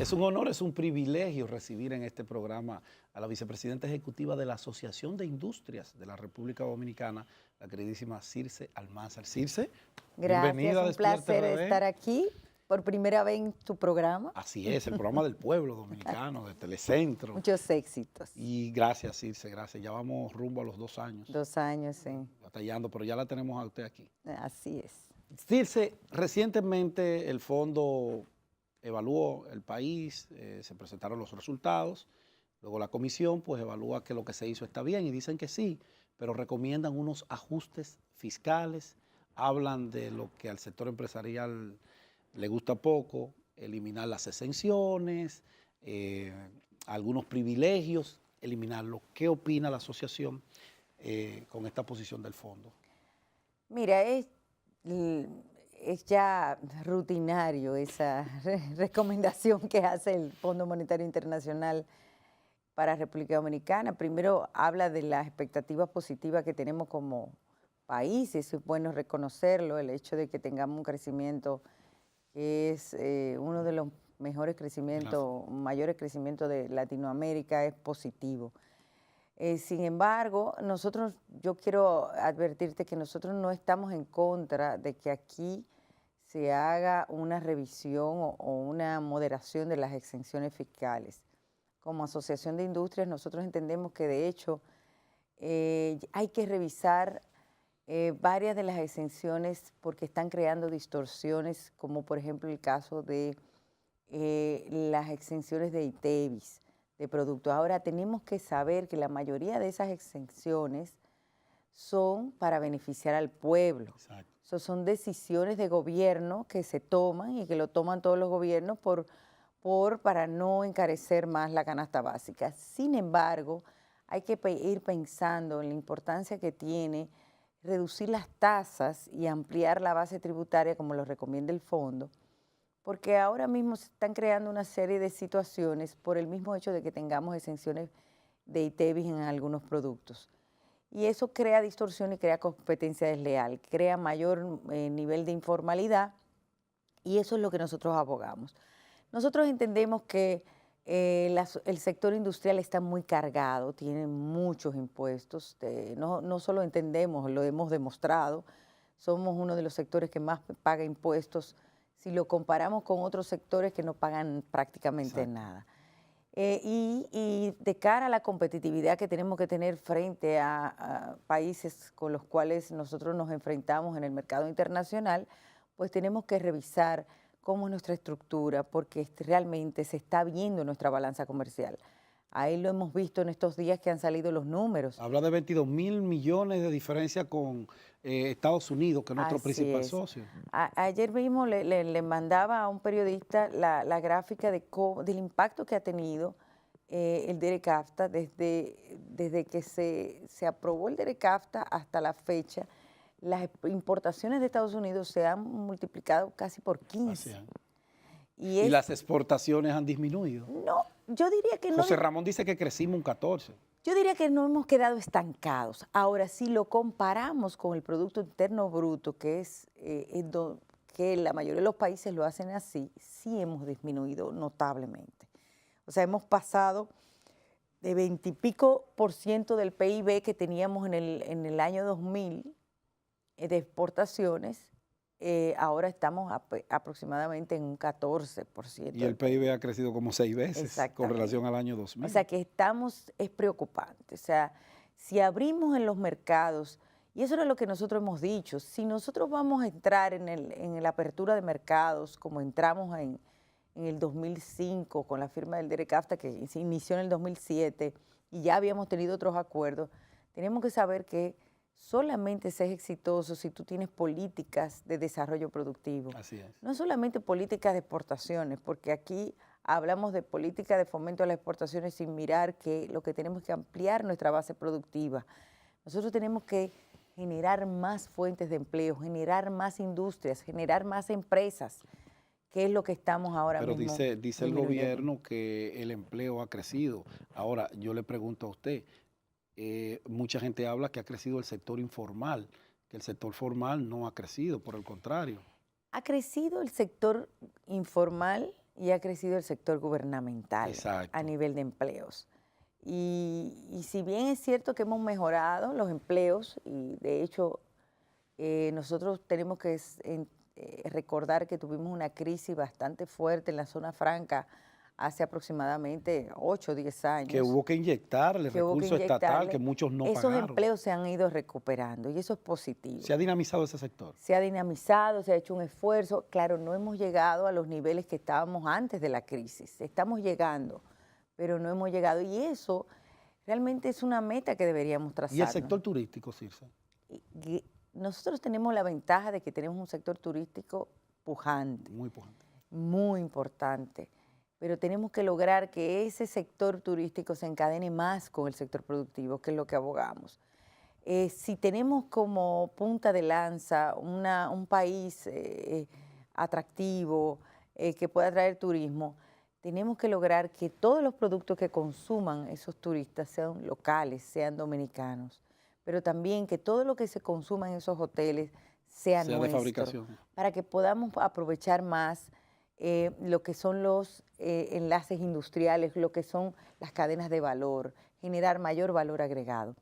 Es un honor, es un privilegio recibir en este programa a la vicepresidenta ejecutiva de la Asociación de Industrias de la República Dominicana, la queridísima Circe Almanzar. Circe, Gracias, bienvenida a un Despierta placer RD. estar aquí por primera vez en tu programa. Así es, el programa del pueblo dominicano, de Telecentro. Muchos éxitos. Y gracias, Circe, gracias. Ya vamos rumbo a los 2 años. 2 años, sí. Batallando, pero ya la tenemos a usted aquí. Así es. Circe, recientemente el fondo evaluó el país, se presentaron los resultados, luego la comisión pues evalúa que lo que se hizo está bien y dicen que sí, pero recomiendan unos ajustes fiscales, hablan de lo que al sector empresarial le gusta poco, eliminar las exenciones, algunos privilegios, eliminarlos. ¿Qué opina la asociación con esta posición del fondo? Mira, es ya rutinario esa recomendación que hace el Fondo Monetario Internacional para República Dominicana. Primero habla de las expectativas positivas que tenemos como país, eso es bueno reconocerlo, el hecho de que tengamos un crecimiento que es uno de los mejores crecimientos, mayores crecimientos de Latinoamérica, es positivo. Sin embargo, yo quiero advertirte que nosotros no estamos en contra de que aquí se haga una revisión o una moderación de las exenciones fiscales. Como Asociación de Industrias, nosotros entendemos que de hecho hay que revisar varias de las exenciones porque están creando distorsiones, como por ejemplo el caso de las exenciones de ITEVIS, de productos. Ahora tenemos que saber que la mayoría de esas exenciones son para beneficiar al pueblo. Exacto. Son decisiones de gobierno que se toman y que lo toman todos los gobiernos para no encarecer más la canasta básica. Sin embargo, hay que ir pensando en la importancia que tiene reducir las tasas y ampliar la base tributaria como lo recomienda el fondo, porque ahora mismo se están creando una serie de situaciones por el mismo hecho de que tengamos exenciones de ITEVIS en algunos productos. Y eso crea distorsión y crea competencia desleal, crea mayor nivel de informalidad y eso es lo que nosotros abogamos. Nosotros entendemos que el sector industrial está muy cargado, tiene muchos impuestos, no solo entendemos, lo hemos demostrado, somos uno de los sectores que más paga impuestos si lo comparamos con otros sectores que no pagan prácticamente nada. Y de cara a la competitividad que tenemos que tener frente a países con los cuales nosotros nos enfrentamos en el mercado internacional, pues tenemos que revisar cómo es nuestra estructura, porque realmente se está viendo nuestra balanza comercial. Ahí lo hemos visto en estos días que han salido los números. Habla de 22.000 millones de diferencia con Estados Unidos, que es nuestro principal socio. Ayer mismo le mandaba a un periodista la gráfica del impacto que ha tenido el DERECAFTA desde que se aprobó el DERECAFTA hasta la fecha. Las importaciones de Estados Unidos se han multiplicado casi por 15. ¿Y las exportaciones han disminuido? No, yo diría que no. José Ramón dice que crecimos un 14. Yo diría que no hemos quedado estancados. Ahora, si lo comparamos con el Producto Interno Bruto, que que la mayoría de los países lo hacen así, sí hemos disminuido notablemente. O sea, hemos pasado de 20 y pico % del PIB que teníamos en el año 2000 de exportaciones, ahora estamos aproximadamente en un 14%. Y el PIB ha crecido como 6 veces con relación al año 2000. O sea que es preocupante. O sea, si abrimos en los mercados, y eso era lo que nosotros hemos dicho, si nosotros vamos a entrar en la apertura de mercados como entramos en el 2005 con la firma del DERECAFTA que se inició en el 2007 y ya habíamos tenido otros acuerdos, tenemos que saber que solamente se es exitoso si tú tienes políticas de desarrollo productivo. Así es. No solamente políticas de exportaciones, porque aquí hablamos de política de fomento a las exportaciones sin mirar que lo que tenemos que ampliar nuestra base productiva. Nosotros tenemos que generar más fuentes de empleo, generar más industrias, generar más empresas, que es lo que estamos ahora mismo. Pero dice el gobierno que el empleo ha crecido. Ahora, yo le pregunto a usted, mucha gente habla que ha crecido el sector informal, que el sector formal no ha crecido, por el contrario. Ha crecido el sector informal y ha crecido el sector gubernamental Exacto. a nivel de empleos. Y si bien es cierto que hemos mejorado los empleos, y de hecho nosotros tenemos que recordar que tuvimos una crisis bastante fuerte en la zona franca hace aproximadamente 8 o 10 años. Que hubo que inyectarle que hubo que recursos estatal que inyectarle. muchos no Esos pagaron. empleos se han ido recuperando y eso es positivo. Se ha dinamizado ese sector. Se ha dinamizado, se ha hecho un esfuerzo. Claro, no hemos llegado a los niveles que estábamos antes de la crisis. Estamos llegando, pero no hemos llegado. Y eso realmente es una meta que deberíamos trazar. ¿Y el sector turístico, Circe? Nosotros tenemos la ventaja de que tenemos un sector turístico pujante. Muy pujante. Muy importante. Pero tenemos que lograr que ese sector turístico se encadene más con el sector productivo, que es lo que abogamos. Si tenemos como punta de lanza un país atractivo, que pueda atraer turismo, tenemos que lograr que todos los productos que consuman esos turistas sean locales, sean dominicanos, pero también que todo lo que se consuma en esos hoteles sea nuestro, de fabricación, para que podamos aprovechar más lo que son los enlaces industriales, lo que son las cadenas de valor, generar mayor valor agregado.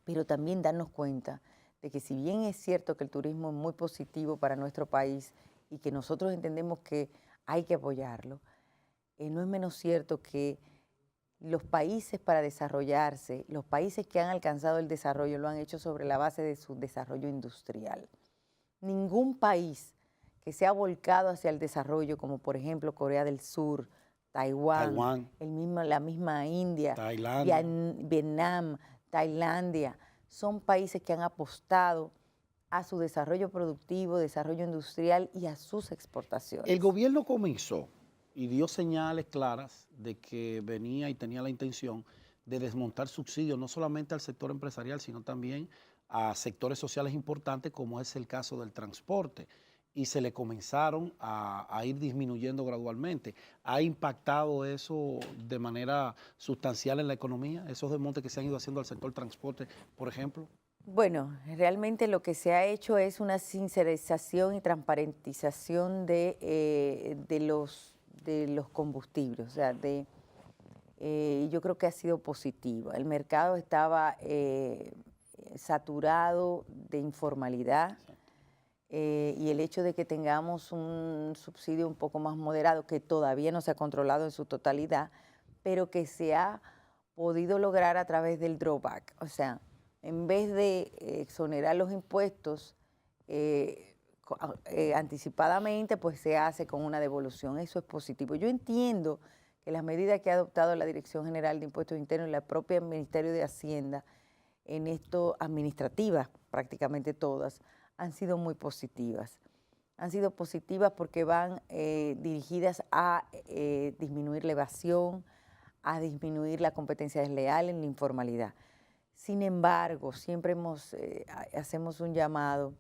Pero también darnos cuenta de que si bien es cierto que el turismo es muy positivo para nuestro país y que nosotros entendemos que hay que apoyarlo, no es menos cierto que los países para desarrollarse, los países que han alcanzado el desarrollo, lo han hecho sobre la base de su desarrollo industrial. Ningún país que se ha volcado hacia el desarrollo, como por ejemplo Corea del Sur, Taiwán. La misma India, Vietnam, Tailandia, son países que han apostado a su desarrollo productivo, desarrollo industrial y a sus exportaciones. El gobierno comenzó y dio señales claras de que venía y tenía la intención de desmontar subsidios no solamente al sector empresarial, sino también a sectores sociales importantes como es el caso del transporte. Y se le comenzaron a ir disminuyendo gradualmente. ¿Ha impactado eso de manera sustancial en la economía? Esos desmontes que se han ido haciendo al sector transporte, por ejemplo. Bueno, realmente lo que se ha hecho es una sincerización y transparentización de los combustibles. O sea, yo creo que ha sido positiva. El mercado estaba saturado de informalidad. Y el hecho de que tengamos un subsidio un poco más moderado, que todavía no se ha controlado en su totalidad, pero que se ha podido lograr a través del drawback. O sea, en vez de exonerar los impuestos anticipadamente, pues se hace con una devolución. Eso es positivo. Yo entiendo que las medidas que ha adoptado la Dirección General de Impuestos Internos y la propia Ministerio de Hacienda, en esto administrativas prácticamente todas, han sido muy positivas. Han sido positivas porque van dirigidas a disminuir la evasión, a disminuir la competencia desleal en la informalidad. Sin embargo, siempre hacemos un llamado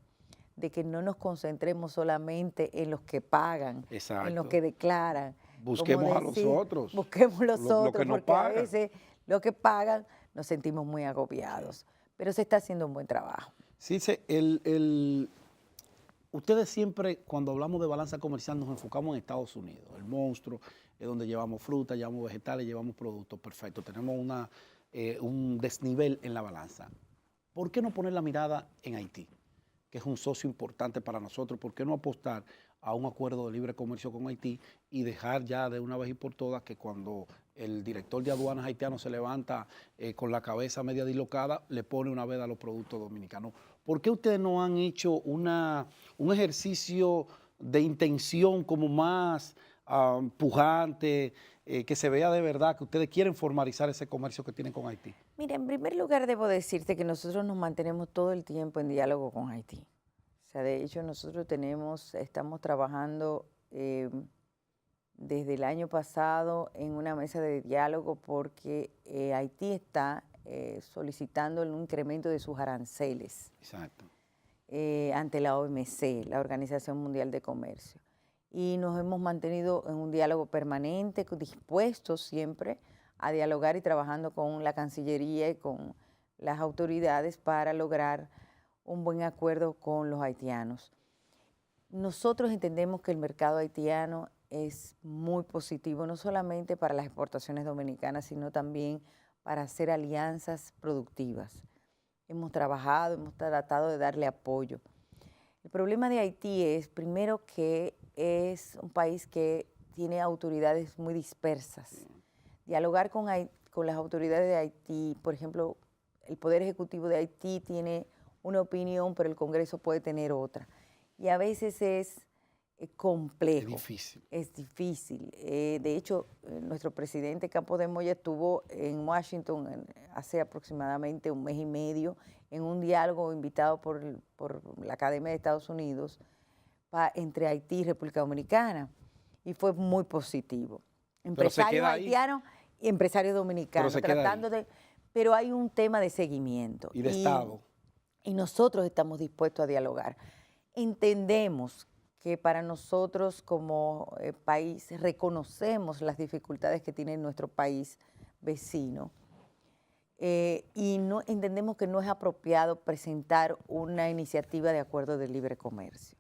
de que no nos concentremos solamente en los que pagan, en los que declaran. Busquemos a los otros. Busquemos los otros, que no porque pagan. a veces los que pagan nos sentimos muy agobiados. Pero se está haciendo un buen trabajo. Sí, ustedes siempre, cuando hablamos de balanza comercial, nos enfocamos en Estados Unidos. El monstruo es donde llevamos fruta, llevamos vegetales, llevamos productos. Perfecto, tenemos un desnivel en la balanza. ¿Por qué no poner la mirada en Haití, que es un socio importante para nosotros? ¿Por qué no apostar a un acuerdo de libre comercio con Haití y dejar ya de una vez y por todas que cuando el director de aduanas haitiano se levanta con la cabeza media dislocada, le pone una veda a los productos dominicanos? ¿Por qué ustedes no han hecho un ejercicio de intención como más pujante, que se vea de verdad que ustedes quieren formalizar ese comercio que tienen con Haití? Mira, en primer lugar debo decirte que nosotros nos mantenemos todo el tiempo en diálogo con Haití. O sea, de hecho nosotros estamos trabajando desde el año pasado en una mesa de diálogo porque Haití está solicitando un incremento de sus aranceles. Exacto. Ante la OMC, la Organización Mundial de Comercio. Y nos hemos mantenido en un diálogo permanente, dispuestos siempre a dialogar y trabajando con la Cancillería y con las autoridades para lograr un buen acuerdo con los haitianos. Nosotros entendemos que el mercado haitiano es muy positivo, no solamente para las exportaciones dominicanas, sino también para hacer alianzas productivas. Hemos trabajado, hemos tratado de darle apoyo. El problema de Haití es, primero, que es un país que tiene autoridades muy dispersas. Dialogar con las autoridades de Haití, por ejemplo, el Poder Ejecutivo de Haití tiene una opinión, pero el Congreso puede tener otra. Y a veces es complejo. Es difícil. Es difícil. De hecho, nuestro presidente Campos de Moya estuvo en Washington hace aproximadamente un mes y medio en un diálogo invitado por la Academia de Estados Unidos entre Haití y República Dominicana. Y fue muy positivo. Empresarios haitianos y empresarios dominicanos tratando de... Pero hay un tema de seguimiento. Y de Estado. Y nosotros estamos dispuestos a dialogar. Entendemos que para nosotros como país reconocemos las dificultades que tiene nuestro país vecino y no, entendemos que no es apropiado presentar una iniciativa de acuerdo de libre comercio.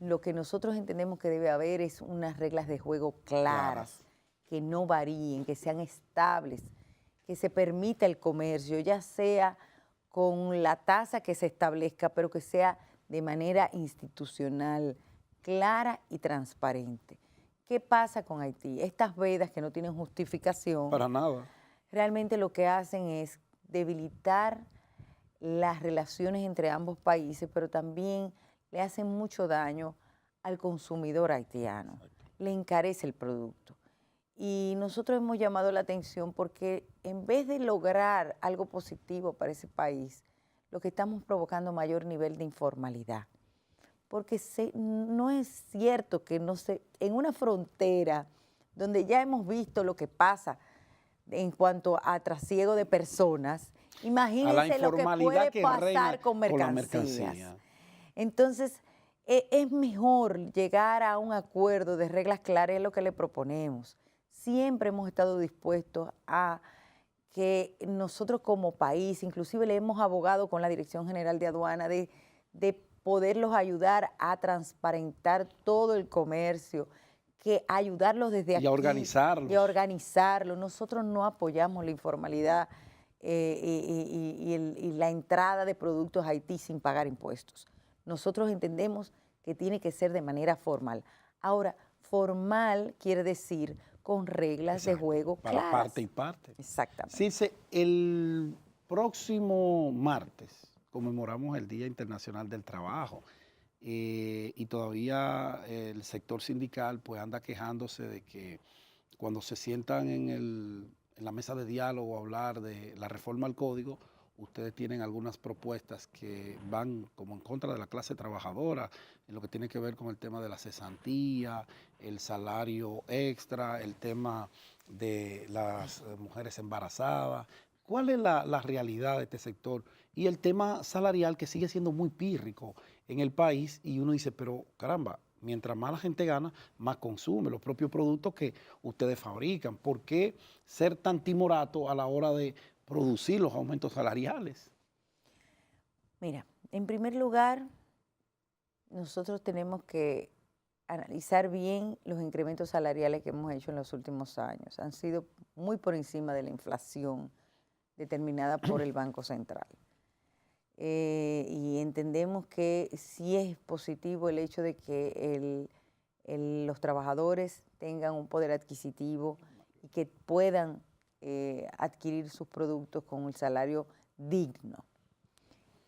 Lo que nosotros entendemos que debe haber es unas reglas de juego claras, que no varíen, que sean estables, que se permita el comercio, ya sea con la tasa que se establezca, pero que sea de manera institucional, clara y transparente. ¿Qué pasa con Haití? Estas vedas que no tienen justificación, para nada, realmente lo que hacen es debilitar las relaciones entre ambos países, pero también le hacen mucho daño al consumidor haitiano, le encarece el producto. Y nosotros hemos llamado la atención porque en vez de lograr algo positivo para ese país, lo que estamos provocando mayor nivel de informalidad. Porque no es cierto que en una frontera donde ya hemos visto lo que pasa en cuanto a trasiego de personas, imagínense lo que puede pasar con mercancías. Entonces, es mejor llegar a un acuerdo de reglas claras, es lo que le proponemos. Siempre hemos estado dispuestos a que nosotros como país, inclusive le hemos abogado con la Dirección General de Aduana de poderlos ayudar a transparentar todo el comercio, que ayudarlos desde aquí. Y a organizarlos. Y a organizarlo. Nosotros no apoyamos la informalidad y la entrada de productos a Haití sin pagar impuestos. Nosotros entendemos que tiene que ser de manera formal. Ahora, formal quiere decir con reglas de juego claras. Para parte y parte. Exactamente. Circe, el próximo martes conmemoramos el Día Internacional del Trabajo y todavía el sector sindical pues anda quejándose de que cuando se sientan en la mesa de diálogo a hablar de la reforma al código, ustedes tienen algunas propuestas que van como en contra de la clase trabajadora, en lo que tiene que ver con el tema de la cesantía, el salario extra, el tema de las mujeres embarazadas. ¿Cuál es la realidad de este sector? Y el tema salarial que sigue siendo muy pírrico en el país y uno dice, pero caramba, mientras más la gente gana, más consume los propios productos que ustedes fabrican. ¿Por qué ser tan timorato a la hora de producir los aumentos salariales? Mira, en primer lugar, nosotros tenemos que analizar bien los incrementos salariales que hemos hecho en los últimos años. Han sido muy por encima de la inflación determinada por el Banco Central. Y entendemos que sí es positivo el hecho de que los trabajadores tengan un poder adquisitivo y que puedan adquirir sus productos con un salario digno.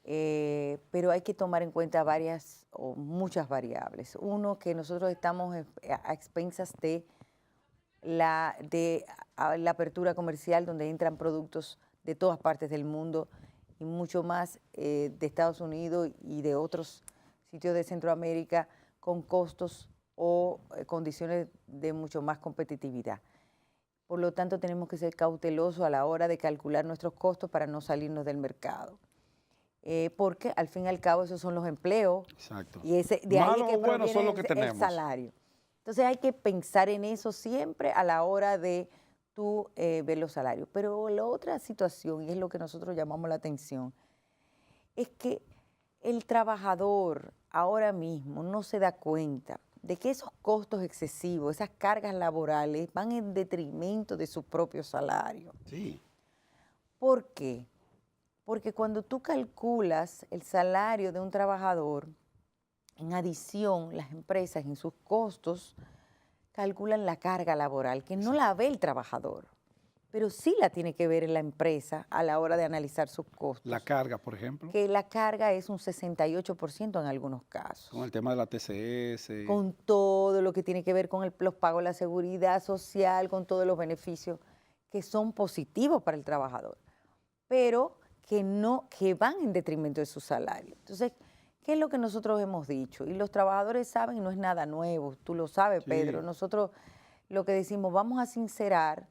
Pero hay que tomar en cuenta varias o muchas variables. Uno, que nosotros estamos a expensas de la apertura comercial donde entran productos de todas partes del mundo y mucho más de Estados Unidos y de otros sitios de Centroamérica con costos o condiciones de mucho más competitividad. Por lo tanto, tenemos que ser cautelosos a la hora de calcular nuestros costos para no salirnos del mercado. Porque al fin y al cabo esos son los empleos. Exacto. Y de ahí es que bueno son los que el tenemos. salario. Entonces hay que pensar en eso siempre a la hora de tú ver los salarios. Pero la otra situación, y es lo que nosotros llamamos la atención, es que el trabajador ahora mismo no se da cuenta de que esos costos excesivos, esas cargas laborales van en detrimento de su propio salario. Sí. ¿Por qué? Porque cuando tú calculas el salario de un trabajador, en adición, las empresas en sus costos calculan la carga laboral, que no la ve el trabajador, pero sí la tiene que ver la empresa a la hora de analizar sus costos. La carga, por ejemplo. Que la carga es un 68% en algunos casos. Con el tema de la TCS. Con todo lo que tiene que ver con los pagos de la seguridad social, con todos los beneficios que son positivos para el trabajador, pero que van en detrimento de su salario. Entonces, ¿qué es lo que nosotros hemos dicho? Y los trabajadores saben, y no es nada nuevo, tú lo sabes, Sí. Pedro. Nosotros lo que decimos, vamos a sincerar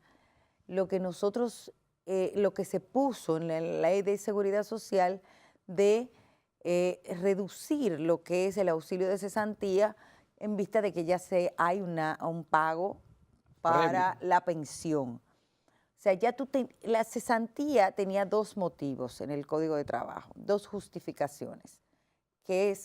lo que lo que se puso en la Ley de Seguridad Social de reducir lo que es el auxilio de cesantía en vista de que ya hay un pago para la pensión. O sea, la cesantía tenía dos motivos en el Código de Trabajo, dos justificaciones, que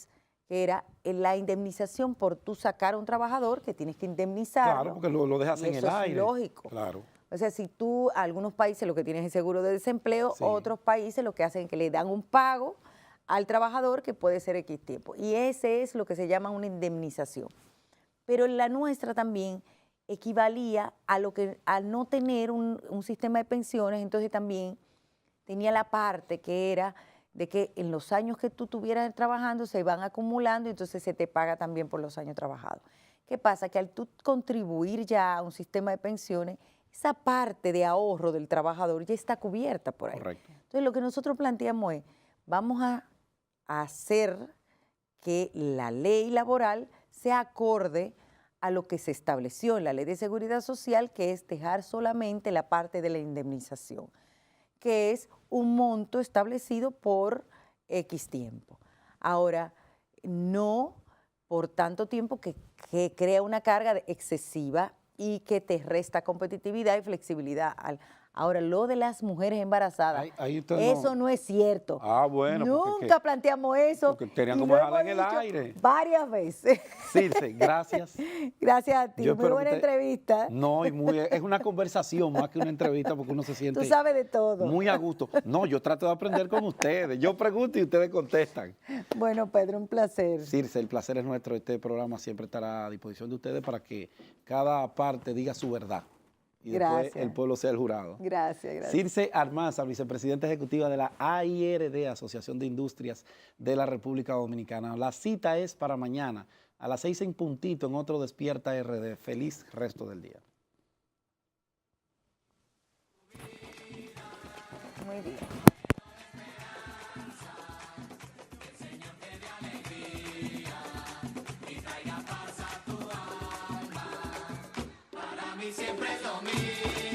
era la indemnización por tú sacar a un trabajador, que tienes que indemnizarlo. Claro, porque lo dejas en el aire. Eso es lógico. Claro. O sea, si algunos países lo que tienen es seguro de desempleo, Sí. otros países lo que hacen es que le dan un pago al trabajador que puede ser X tiempo. Y ese es lo que se llama una indemnización. Pero la nuestra también equivalía a no tener un sistema de pensiones, entonces también tenía la parte que era de que en los años que tú estuvieras trabajando se van acumulando y entonces se te paga también por los años trabajados. ¿Qué pasa? Que al tú contribuir ya a un sistema de pensiones, esa parte de ahorro del trabajador ya está cubierta por ahí. Correcto. Entonces lo que nosotros planteamos es, vamos a hacer que la ley laboral sea acorde a lo que se estableció en la Ley de Seguridad Social, que es dejar solamente la parte de la indemnización, que es un monto establecido por X tiempo. Ahora, no por tanto tiempo que crea una carga excesiva y que te resta competitividad y flexibilidad. Ahora, lo de las mujeres embarazadas, Ahí usted eso no es cierto. Ah, bueno. Nunca planteamos eso. Porque tenían y como lo dejarla en hemos el dicho aire. varias veces. Circe, gracias. Gracias a ti. Yo Muy espero buena que usted- entrevista. No, es una conversación más que una entrevista porque uno se siente Tú sabes de todo. muy a gusto. No, yo trato de aprender con ustedes. Yo pregunto y ustedes contestan. Bueno, Pedro, un placer. Circe, el placer es nuestro. Este programa siempre estará a disposición de ustedes para que cada parte diga su verdad. Y después Gracias. el pueblo sea el jurado. Gracias, gracias. Circe Armaza, vicepresidenta ejecutiva de la AIRD, Asociación de Industrias de la República Dominicana. La cita es para mañana, a las 6 en puntito, en otro Despierta RD. Feliz resto del día. Muy bien. Siempre es lo mismo.